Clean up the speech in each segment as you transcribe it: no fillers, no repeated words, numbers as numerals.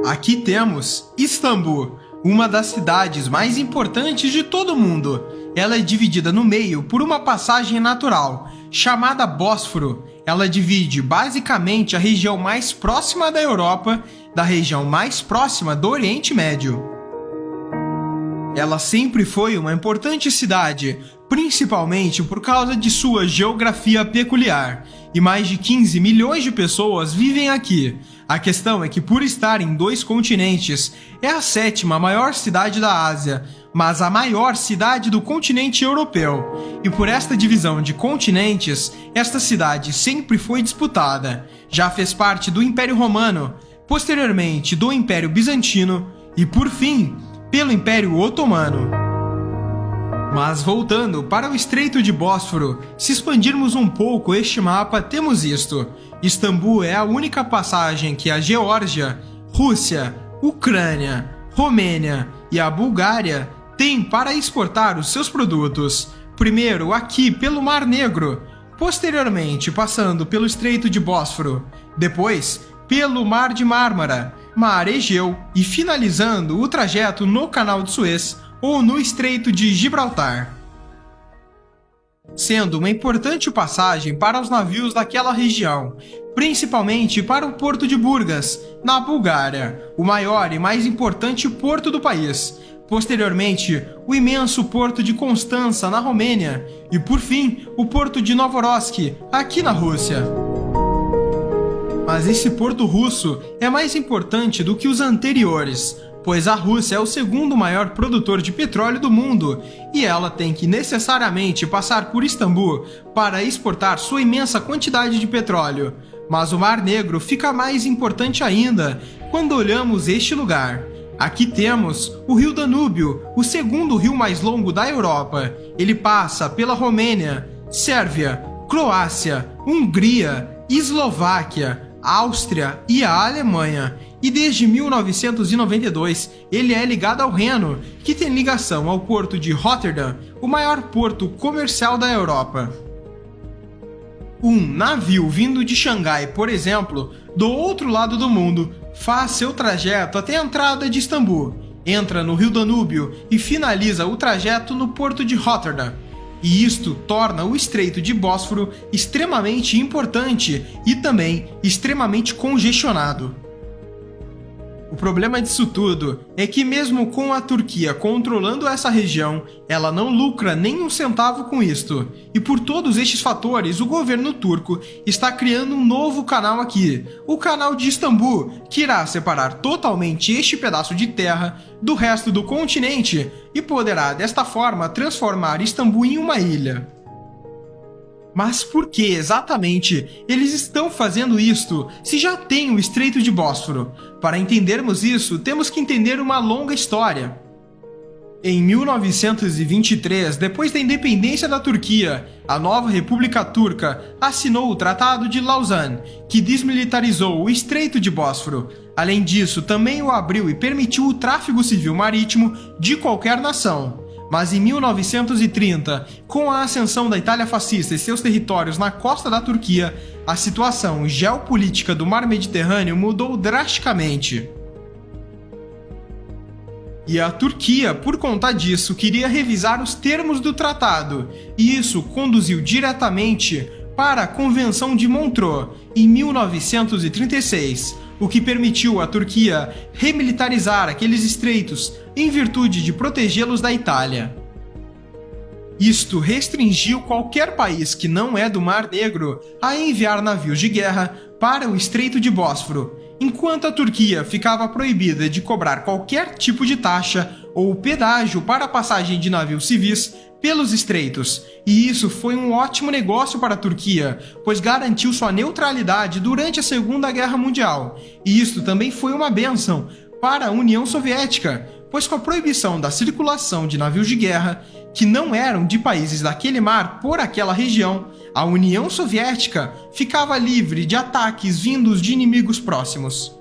Aqui temos Istambul, uma das cidades mais importantes de todo o mundo. Ela é dividida no meio por uma passagem natural, chamada Bósforo. Ela divide basicamente a região mais próxima da Europa da região mais próxima do Oriente Médio. Ela sempre foi uma importante cidade, principalmente por causa de sua geografia peculiar, e mais de 15 milhões de pessoas vivem aqui. A questão é que, por estar em 2 continentes, é a 7ª maior cidade da Ásia, mas a maior cidade do continente europeu. E por esta divisão de continentes, esta cidade sempre foi disputada. Já fez parte do Império Romano, posteriormente do Império Bizantino e, por fim, pelo Império Otomano. Mas voltando para o Estreito de Bósforo, se expandirmos um pouco este mapa, temos isto. Istambul é a única passagem que a Geórgia, Rússia, Ucrânia, Romênia e a Bulgária têm para exportar os seus produtos. Primeiro aqui pelo Mar Negro, posteriormente passando pelo Estreito de Bósforo, depois pelo Mar de Mármara, Mar Egeu e finalizando o trajeto no Canal de Suez ou no Estreito de Gibraltar, sendo uma importante passagem para os navios daquela região, principalmente para o Porto de Burgas, na Bulgária, o maior e mais importante porto do país. Posteriormente, o imenso Porto de Constança, na Romênia, e por fim, o Porto de Novorossiysk, aqui na Rússia. Mas esse porto russo é mais importante do que os anteriores, pois a Rússia é o 2º maior produtor de petróleo do mundo e ela tem que necessariamente passar por Istambul para exportar sua imensa quantidade de petróleo. Mas o Mar Negro fica mais importante ainda quando olhamos este lugar. Aqui temos o Rio Danúbio, o 2º rio mais longo da Europa. Ele passa pela Romênia, Sérvia, Croácia, Hungria, Eslováquia, Áustria e a Alemanha. E desde 1992 ele é ligado ao Reno, que tem ligação ao porto de Rotterdam, o maior porto comercial da Europa. Um navio vindo de Xangai, por exemplo, do outro lado do mundo, faz seu trajeto até a entrada de Istambul, entra no Rio Danúbio e finaliza o trajeto no porto de Rotterdam. E isto torna o Estreito de Bósforo extremamente importante e também extremamente congestionado. O problema disso tudo é que mesmo com a Turquia controlando essa região, ela não lucra nem um centavo com isto. E por todos estes fatores, o governo turco está criando um novo canal aqui, o Canal de Istambul, que irá separar totalmente este pedaço de terra do resto do continente e poderá desta forma transformar Istambul em uma ilha. Mas por que exatamente eles estão fazendo isto se já tem o Estreito de Bósforo? Para entendermos isso, temos que entender uma longa história. Em 1923, depois da independência da Turquia, a nova República Turca assinou o Tratado de Lausanne, que desmilitarizou o Estreito de Bósforo. Além disso, também o abriu e permitiu o tráfego civil marítimo de qualquer nação. Mas em 1930, com a ascensão da Itália fascista e seus territórios na costa da Turquia, a situação geopolítica do mar Mediterrâneo mudou drasticamente. E a Turquia, por conta disso, queria revisar os termos do tratado, e isso conduziu diretamente para a Convenção de Montreux, em 1936, o que permitiu à Turquia remilitarizar aqueles estreitos em virtude de protegê-los da Itália. Isto restringiu qualquer país que não é do Mar Negro a enviar navios de guerra para o Estreito de Bósforo, enquanto a Turquia ficava proibida de cobrar qualquer tipo de taxa ou pedágio para a passagem de navios civis pelos estreitos. E isso foi um ótimo negócio para a Turquia, pois garantiu sua neutralidade durante a Segunda Guerra Mundial. E isso também foi uma bênção para a União Soviética, pois com a proibição da circulação de navios de guerra que não eram de países daquele mar por aquela região, a União Soviética ficava livre de ataques vindos de inimigos próximos.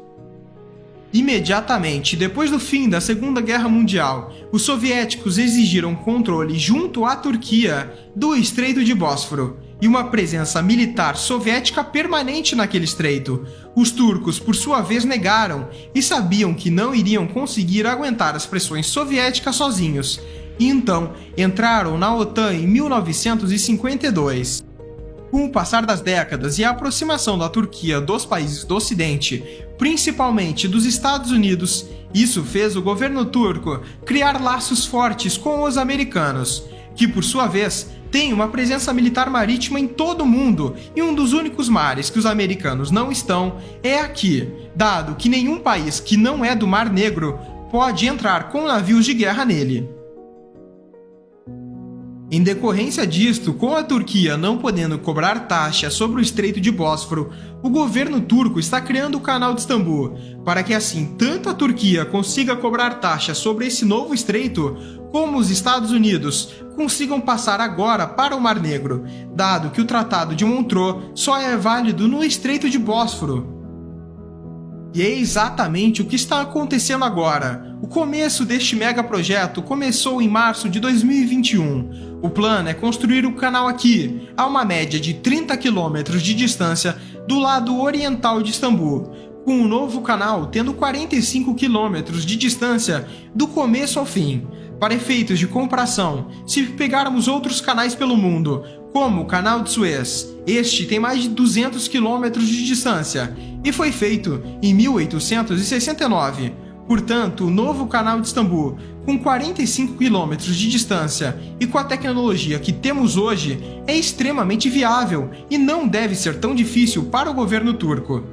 Imediatamente depois do fim da Segunda Guerra Mundial, os soviéticos exigiram controle junto à Turquia do Estreito de Bósforo, e uma presença militar soviética permanente naquele estreito. Os turcos, por sua vez, negaram e sabiam que não iriam conseguir aguentar as pressões soviéticas sozinhos, e então entraram na OTAN em 1952. Com o passar das décadas e a aproximação da Turquia dos países do Ocidente, principalmente dos Estados Unidos, isso fez o governo turco criar laços fortes com os americanos, que por sua vez têm uma presença militar marítima em todo o mundo, e um dos únicos mares que os americanos não estão é aqui, dado que nenhum país que não é do Mar Negro pode entrar com navios de guerra nele. Em decorrência disto, com a Turquia não podendo cobrar taxa sobre o Estreito de Bósforo, o governo turco está criando o Canal de Istambul, para que assim tanto a Turquia consiga cobrar taxa sobre esse novo estreito, como os Estados Unidos consigam passar agora para o Mar Negro, dado que o Tratado de Montreux só é válido no Estreito de Bósforo. E é exatamente o que está acontecendo agora. O começo deste megaprojeto começou em março de 2021. O plano é construir o canal aqui, a uma média de 30 km de distância do lado oriental de Istambul, com o novo canal tendo 45 km de distância do começo ao fim. Para efeitos de comparação, se pegarmos outros canais pelo mundo, como o Canal de Suez, este tem mais de 200 km de distância e foi feito em 1869. Portanto, o novo Canal de Istambul, com 45 km de distância e com a tecnologia que temos hoje, é extremamente viável e não deve ser tão difícil para o governo turco.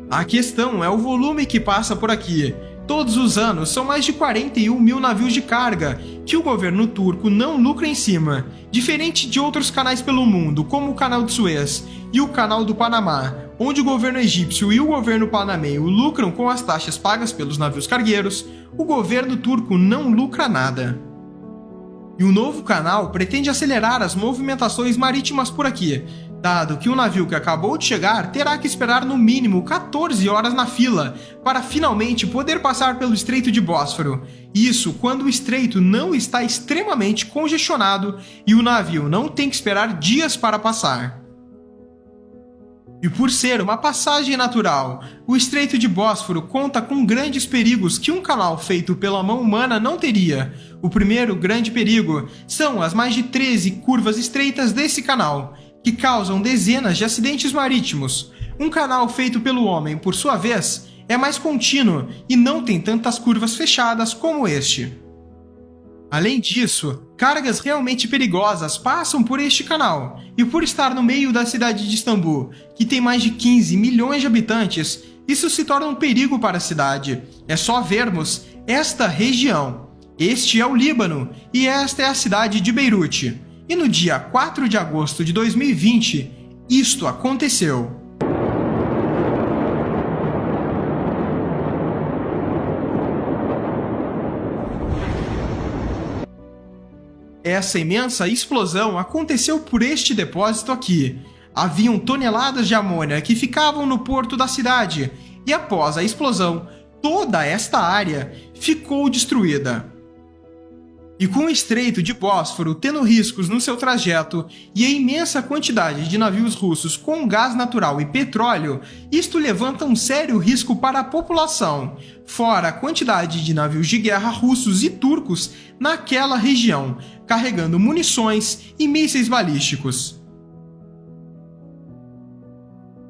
A questão é o volume que passa por aqui. Todos os anos são mais de 41 mil navios de carga que o governo turco não lucra em cima, diferente de outros canais pelo mundo, como o Canal de Suez e o Canal do Panamá, onde o governo egípcio e o governo panamenho lucram com as taxas pagas pelos navios cargueiros. O governo turco não lucra nada. E o novo canal pretende acelerar as movimentações marítimas por aqui, dado que um navio que acabou de chegar terá que esperar no mínimo 14 horas na fila para finalmente poder passar pelo Estreito de Bósforo. Isso quando o estreito não está extremamente congestionado e o navio não tem que esperar dias para passar. E por ser uma passagem natural, o Estreito de Bósforo conta com grandes perigos que um canal feito pela mão humana não teria. O primeiro grande perigo são as mais de 13 curvas estreitas desse canal, que causam dezenas de acidentes marítimos. Um canal feito pelo homem, por sua vez, é mais contínuo e não tem tantas curvas fechadas como este. Além disso, cargas realmente perigosas passam por este canal, e por estar no meio da cidade de Istambul, que tem mais de 15 milhões de habitantes, isso se torna um perigo para a cidade. É só vermos esta região. Este é o Líbano, e esta é a cidade de Beirute. E no dia 4 de agosto de 2020, isto aconteceu. Essa imensa explosão aconteceu por este depósito aqui. Haviam toneladas de amônia que ficavam no porto da cidade, e após a explosão, toda esta área ficou destruída. E com o Estreito de Bósforo tendo riscos no seu trajeto e a imensa quantidade de navios russos com gás natural e petróleo, isto levanta um sério risco para a população, fora a quantidade de navios de guerra russos e turcos naquela região, carregando munições e mísseis balísticos.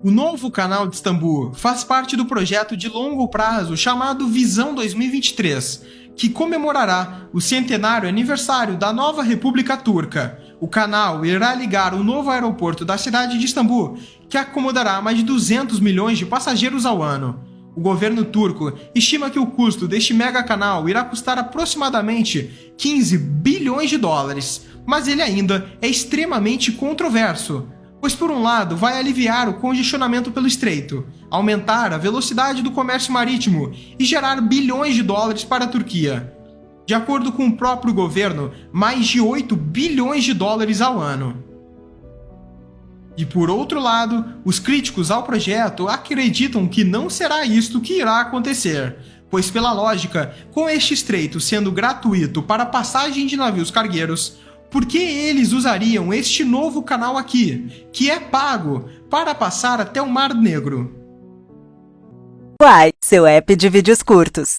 O novo Canal de Istambul faz parte do projeto de longo prazo chamado Visão 2023, que comemorará o centenário aniversário da nova República Turca. O canal irá ligar o novo aeroporto da cidade de Istambul, que acomodará mais de 200 milhões de passageiros ao ano. O governo turco estima que o custo deste mega canal irá custar aproximadamente 15 bilhões de dólares, mas ele ainda é extremamente controverso, pois por um lado vai aliviar o congestionamento pelo estreito, aumentar a velocidade do comércio marítimo e gerar bilhões de dólares para a Turquia. De acordo com o próprio governo, mais de 8 bilhões de dólares ao ano. E por outro lado, os críticos ao projeto acreditam que não será isto que irá acontecer, pois pela lógica, com este estreito sendo gratuito para a passagem de navios cargueiros, Por que eles usariam este novo canal aqui, que é pago, para passar até o Mar Negro? Uai, seu app de vídeos curtos.